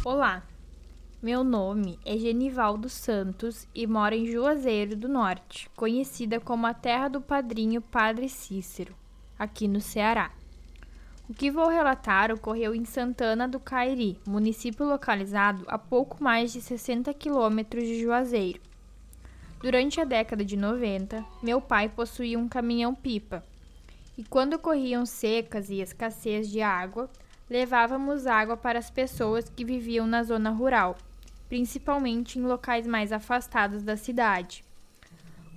Olá, meu nome é Genivaldo Santos e moro em Juazeiro do Norte, conhecida como a terra do padrinho Padre Cícero, aqui no Ceará. O que vou relatar ocorreu em Santana do Cariri, município localizado a pouco mais de 60 quilômetros de Juazeiro. Durante a década de 90, meu pai possuía um caminhão-pipa, e quando ocorriam secas e escassez de água, levávamos água para as pessoas que viviam na zona rural, principalmente em locais mais afastados da cidade,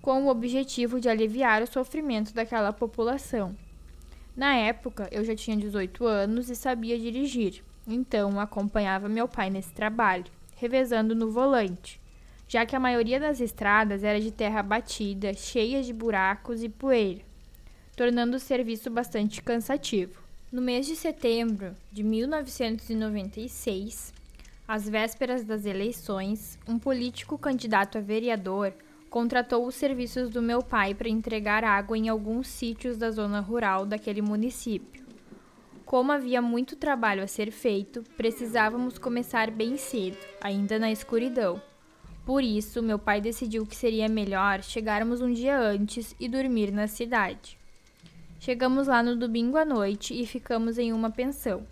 com o objetivo de aliviar o sofrimento daquela população. Na época, eu já tinha 18 anos e sabia dirigir, então acompanhava meu pai nesse trabalho, revezando no volante, já que a maioria das estradas era de terra batida, cheia de buracos e poeira, tornando o serviço bastante cansativo. No mês de setembro de 1996, às vésperas das eleições, um político candidato a vereador contratou os serviços do meu pai para entregar água em alguns sítios da zona rural daquele município. Como havia muito trabalho a ser feito, precisávamos começar bem cedo, ainda na escuridão. Por isso, meu pai decidiu que seria melhor chegarmos um dia antes e dormir na cidade. Chegamos lá no domingo à noite e ficamos em uma pensão.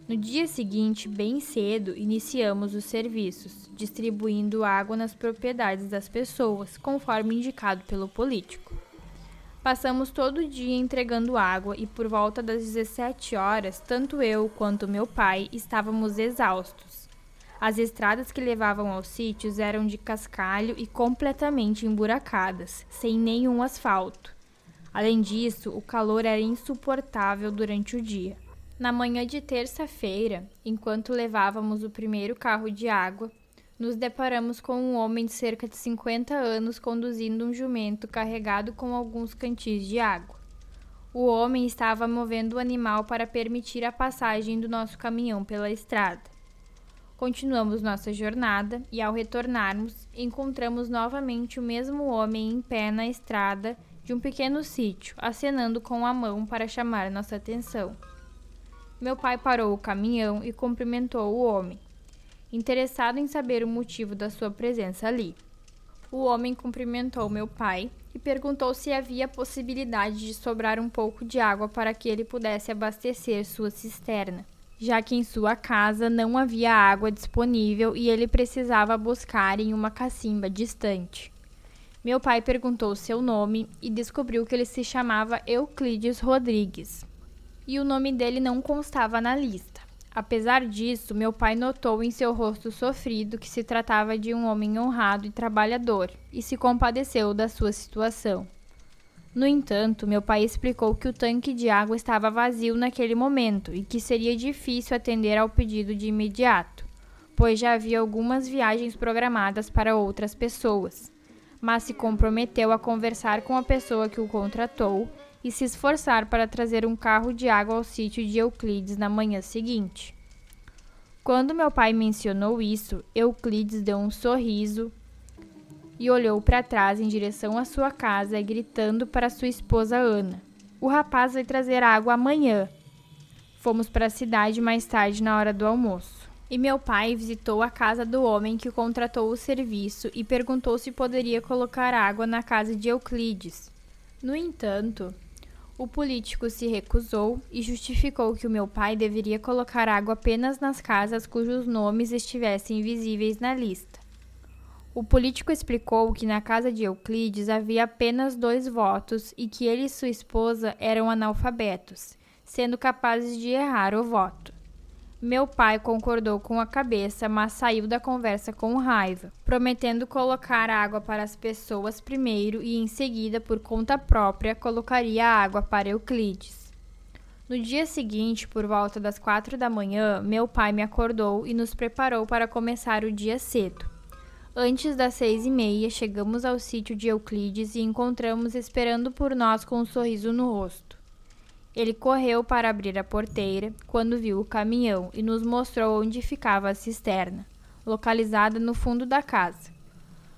No dia seguinte, bem cedo, iniciamos os serviços, distribuindo água nas propriedades das pessoas, conforme indicado pelo político. Passamos todo o dia entregando água e por volta das 17 horas, tanto eu quanto meu pai estávamos exaustos. As estradas que levavam aos sítios eram de cascalho e completamente emburacadas, sem nenhum asfalto. Além disso, o calor era insuportável durante o dia. Na manhã de terça-feira, enquanto levávamos o primeiro carro de água, nos deparamos com um homem de cerca de 50 anos conduzindo um jumento carregado com alguns cantis de água. O homem estava movendo o animal para permitir a passagem do nosso caminhão pela estrada. Continuamos nossa jornada e, ao retornarmos, encontramos novamente o mesmo homem em pé na estrada de um pequeno sítio, acenando com a mão para chamar nossa atenção. Meu pai parou o caminhão e cumprimentou o homem, interessado em saber o motivo da sua presença ali. O homem cumprimentou meu pai e perguntou se havia possibilidade de sobrar um pouco de água para que ele pudesse abastecer sua cisterna, já que em sua casa não havia água disponível e ele precisava buscar em uma cacimba distante. Meu pai perguntou seu nome e descobriu que ele se chamava Euclides Rodrigues, e o nome dele não constava na lista. Apesar disso, meu pai notou em seu rosto sofrido que se tratava de um homem honrado e trabalhador, e se compadeceu da sua situação. No entanto, meu pai explicou que o tanque de água estava vazio naquele momento e que seria difícil atender ao pedido de imediato, pois já havia algumas viagens programadas para outras pessoas, mas se comprometeu a conversar com a pessoa que o contratou e se esforçar para trazer um carro de água ao sítio de Euclides na manhã seguinte. Quando meu pai mencionou isso, Euclides deu um sorriso e olhou para trás em direção à sua casa, gritando para sua esposa Ana: "O rapaz vai trazer água amanhã." Fomos para a cidade mais tarde na hora do almoço. E meu pai visitou a casa do homem que contratou o serviço e perguntou se poderia colocar água na casa de Euclides. No entanto, o político se recusou e justificou que o meu pai deveria colocar água apenas nas casas cujos nomes estivessem visíveis na lista. O político explicou que na casa de Euclides havia apenas 2 votos e que ele e sua esposa eram analfabetos, sendo capazes de errar o voto. Meu pai concordou com a cabeça, mas saiu da conversa com raiva, prometendo colocar água para as pessoas primeiro e, em seguida, por conta própria, colocaria água para Euclides. No dia seguinte, por volta das 4 da manhã, meu pai me acordou e nos preparou para começar o dia cedo. Antes das 6h30, chegamos ao sítio de Euclides e encontramos esperando por nós com um sorriso no rosto. Ele correu para abrir a porteira quando viu o caminhão e nos mostrou onde ficava a cisterna, localizada no fundo da casa.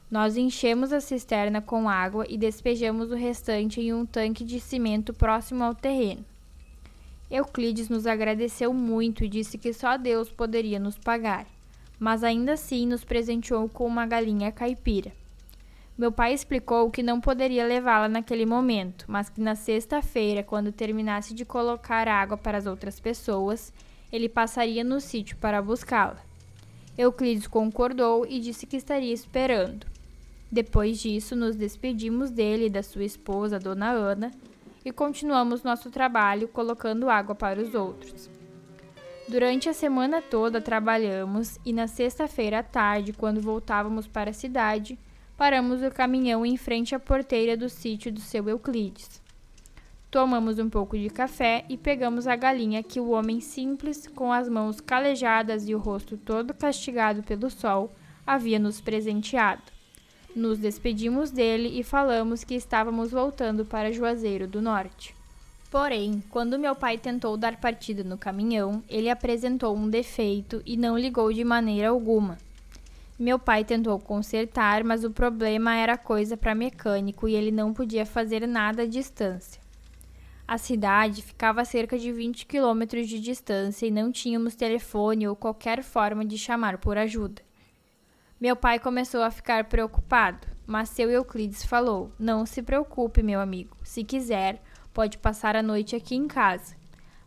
Nós enchemos a cisterna com água e despejamos o restante em um tanque de cimento próximo ao terreno. Euclides nos agradeceu muito e disse que só Deus poderia nos pagar, mas ainda assim nos presenteou com uma galinha caipira. Meu pai explicou que não poderia levá-la naquele momento, mas que na sexta-feira, quando terminasse de colocar água para as outras pessoas, ele passaria no sítio para buscá-la. Euclides concordou e disse que estaria esperando. Depois disso, nos despedimos dele e da sua esposa, Dona Ana, e continuamos nosso trabalho colocando água para os outros. Durante a semana toda trabalhamos e na sexta-feira à tarde, quando voltávamos para a cidade, paramos o caminhão em frente à porteira do sítio do seu Euclides. Tomamos um pouco de café e pegamos a galinha que o homem simples, com as mãos calejadas e o rosto todo castigado pelo sol, havia nos presenteado. Nos despedimos dele e falamos que estávamos voltando para Juazeiro do Norte. Porém, quando meu pai tentou dar partida no caminhão, ele apresentou um defeito e não ligou de maneira alguma. Meu pai tentou consertar, mas o problema era coisa para mecânico e ele não podia fazer nada à distância. A cidade ficava a cerca de 20 quilômetros de distância e não tínhamos telefone ou qualquer forma de chamar por ajuda. Meu pai começou a ficar preocupado, mas seu Euclides falou: "Não se preocupe, meu amigo. Se quiser, pode passar a noite aqui em casa.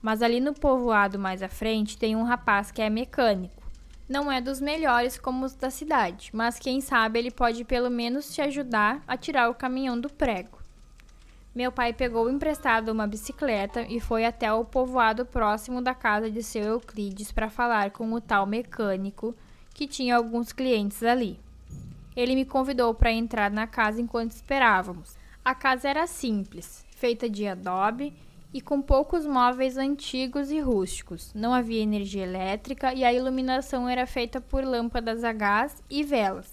Mas ali no povoado mais à frente tem um rapaz que é mecânico. Não é dos melhores como os da cidade, mas quem sabe ele pode pelo menos te ajudar a tirar o caminhão do prego." Meu pai pegou emprestado uma bicicleta e foi até o povoado próximo da casa de seu Euclides para falar com o tal mecânico, que tinha alguns clientes ali. Ele me convidou para entrar na casa enquanto esperávamos. A casa era simples, feita de adobe e com poucos móveis antigos e rústicos. Não havia energia elétrica e a iluminação era feita por lâmpadas a gás e velas.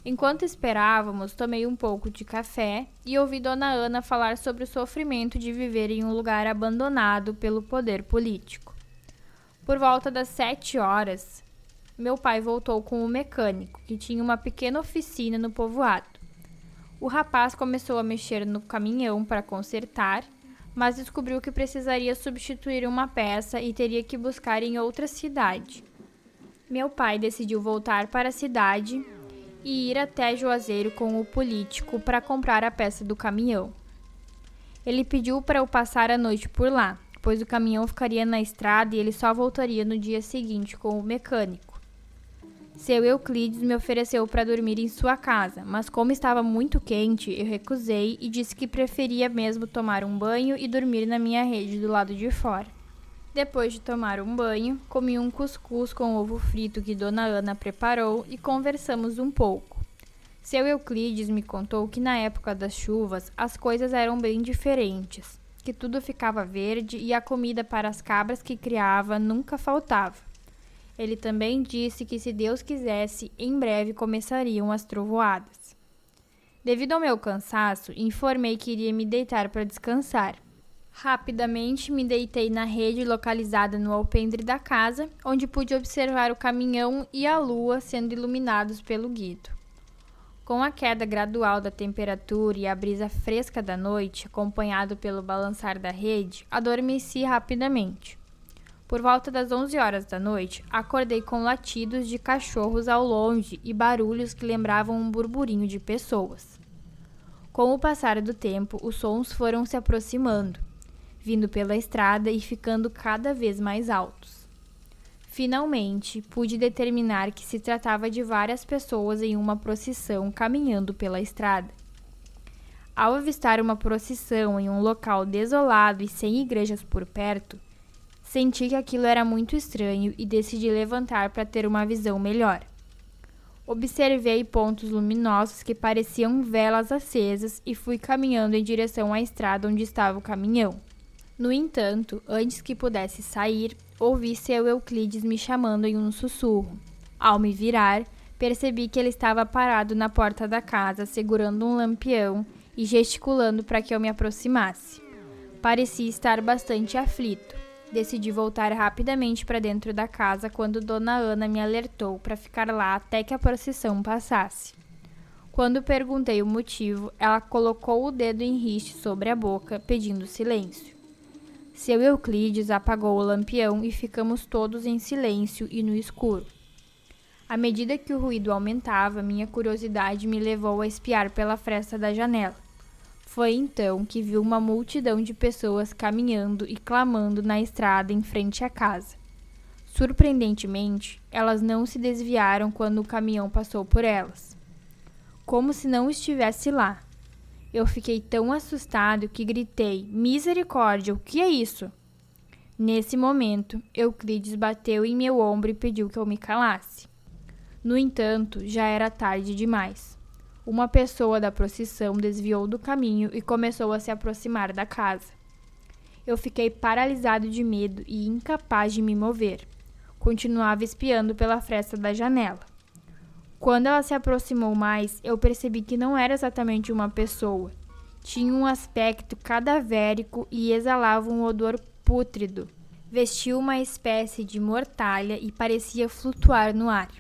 Enquanto esperávamos, tomei um pouco de café e ouvi Dona Ana falar sobre o sofrimento de viver em um lugar abandonado pelo poder político. Por volta das 7 horas, meu pai voltou com o mecânico, que tinha uma pequena oficina no povoado. O rapaz começou a mexer no caminhão para consertar, mas descobriu que precisaria substituir uma peça e teria que buscar em outra cidade. Meu pai decidiu voltar para a cidade e ir até Juazeiro com o político para comprar a peça do caminhão. Ele pediu para eu passar a noite por lá, pois o caminhão ficaria na estrada e ele só voltaria no dia seguinte com o mecânico. Seu Euclides me ofereceu para dormir em sua casa, mas como estava muito quente, eu recusei e disse que preferia mesmo tomar um banho e dormir na minha rede do lado de fora. Depois de tomar um banho, comi um cuscuz com ovo frito que Dona Ana preparou e conversamos um pouco. Seu Euclides me contou que na época das chuvas as coisas eram bem diferentes, que tudo ficava verde e a comida para as cabras que criava nunca faltava. Ele também disse que, se Deus quisesse, em breve começariam as trovoadas. Devido ao meu cansaço, informei que iria me deitar para descansar. Rapidamente me deitei na rede localizada no alpendre da casa, onde pude observar o caminhão e a lua sendo iluminados pelo guido. Com a queda gradual da temperatura e a brisa fresca da noite, acompanhado pelo balançar da rede, adormeci rapidamente. Por volta das 11 horas da noite, acordei com latidos de cachorros ao longe e barulhos que lembravam um burburinho de pessoas. Com o passar do tempo, os sons foram se aproximando, vindo pela estrada e ficando cada vez mais altos. Finalmente, pude determinar que se tratava de várias pessoas em uma procissão caminhando pela estrada. Ao avistar uma procissão em um local desolado e sem igrejas por perto, senti que aquilo era muito estranho e decidi levantar para ter uma visão melhor. Observei pontos luminosos que pareciam velas acesas e fui caminhando em direção à estrada onde estava o caminhão. No entanto, antes que pudesse sair, ouvi seu Euclides me chamando em um sussurro. Ao me virar, percebi que ele estava parado na porta da casa, segurando um lampião e gesticulando para que eu me aproximasse. Parecia estar bastante aflito. Decidi voltar rapidamente para dentro da casa quando Dona Ana me alertou para ficar lá até que a procissão passasse. Quando perguntei o motivo, ela colocou o dedo em riste sobre a boca, pedindo silêncio. Seu Euclides apagou o lampião e ficamos todos em silêncio e no escuro. À medida que o ruído aumentava, minha curiosidade me levou a espiar pela fresta da janela. Foi então que vi uma multidão de pessoas caminhando e clamando na estrada em frente à casa. Surpreendentemente, elas não se desviaram quando o caminhão passou por elas, como se não estivesse lá. Eu fiquei tão assustado que gritei: "Misericórdia, o que é isso?" Nesse momento, Euclides bateu em meu ombro e pediu que eu me calasse. No entanto, já era tarde demais. Uma pessoa da procissão desviou do caminho e começou a se aproximar da casa. Eu fiquei paralisado de medo e incapaz de me mover. Continuava espiando pela fresta da janela. Quando ela se aproximou mais, eu percebi que não era exatamente uma pessoa. Tinha um aspecto cadavérico e exalava um odor pútrido. Vestia uma espécie de mortalha e parecia flutuar no ar.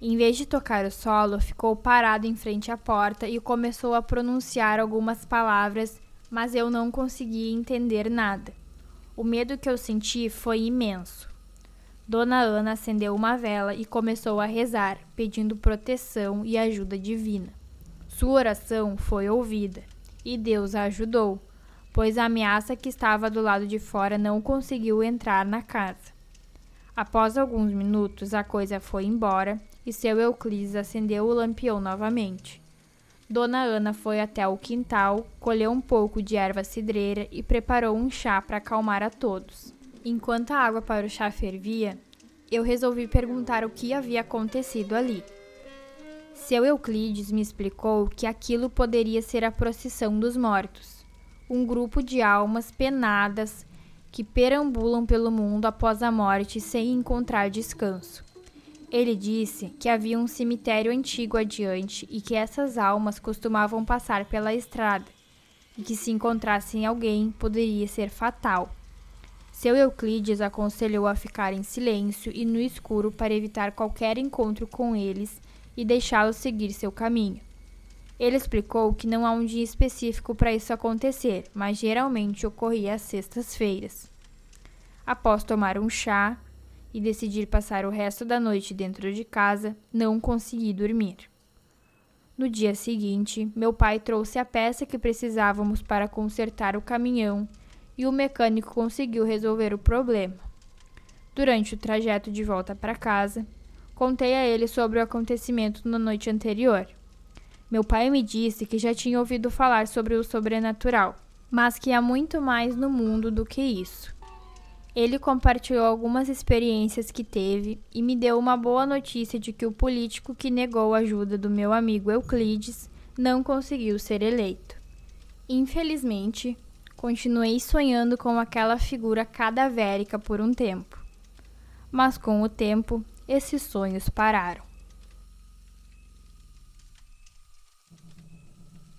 Em vez de tocar o solo, ficou parado em frente à porta e começou a pronunciar algumas palavras, mas eu não conseguia entender nada. O medo que eu senti foi imenso. Dona Ana acendeu uma vela e começou a rezar, pedindo proteção e ajuda divina. Sua oração foi ouvida, e Deus a ajudou, pois a ameaça que estava do lado de fora não conseguiu entrar na casa. Após alguns minutos, a coisa foi embora e seu Euclides acendeu o lampião novamente. Dona Ana foi até o quintal, colheu um pouco de erva cidreira e preparou um chá para acalmar a todos. Enquanto a água para o chá fervia, eu resolvi perguntar o que havia acontecido ali. Seu Euclides me explicou que aquilo poderia ser a procissão dos mortos, um grupo de almas penadas que perambulam pelo mundo após a morte sem encontrar descanso. Ele disse que havia um cemitério antigo adiante e que essas almas costumavam passar pela estrada, e que se encontrassem alguém poderia ser fatal. Seu Euclides aconselhou a ficar em silêncio e no escuro para evitar qualquer encontro com eles e deixá-los seguir seu caminho. Ele explicou que não há um dia específico para isso acontecer, mas geralmente ocorria às sextas-feiras. Após tomar um chá e decidir passar o resto da noite dentro de casa, não consegui dormir. No dia seguinte, meu pai trouxe a peça que precisávamos para consertar o caminhão e o mecânico conseguiu resolver o problema. Durante o trajeto de volta para casa, contei a ele sobre o acontecimento na noite anterior. Meu pai me disse que já tinha ouvido falar sobre o sobrenatural, mas que há muito mais no mundo do que isso. Ele compartilhou algumas experiências que teve e me deu uma boa notícia de que o político que negou a ajuda do meu amigo Euclides não conseguiu ser eleito. Infelizmente, continuei sonhando com aquela figura cadavérica por um tempo. Mas com o tempo, esses sonhos pararam.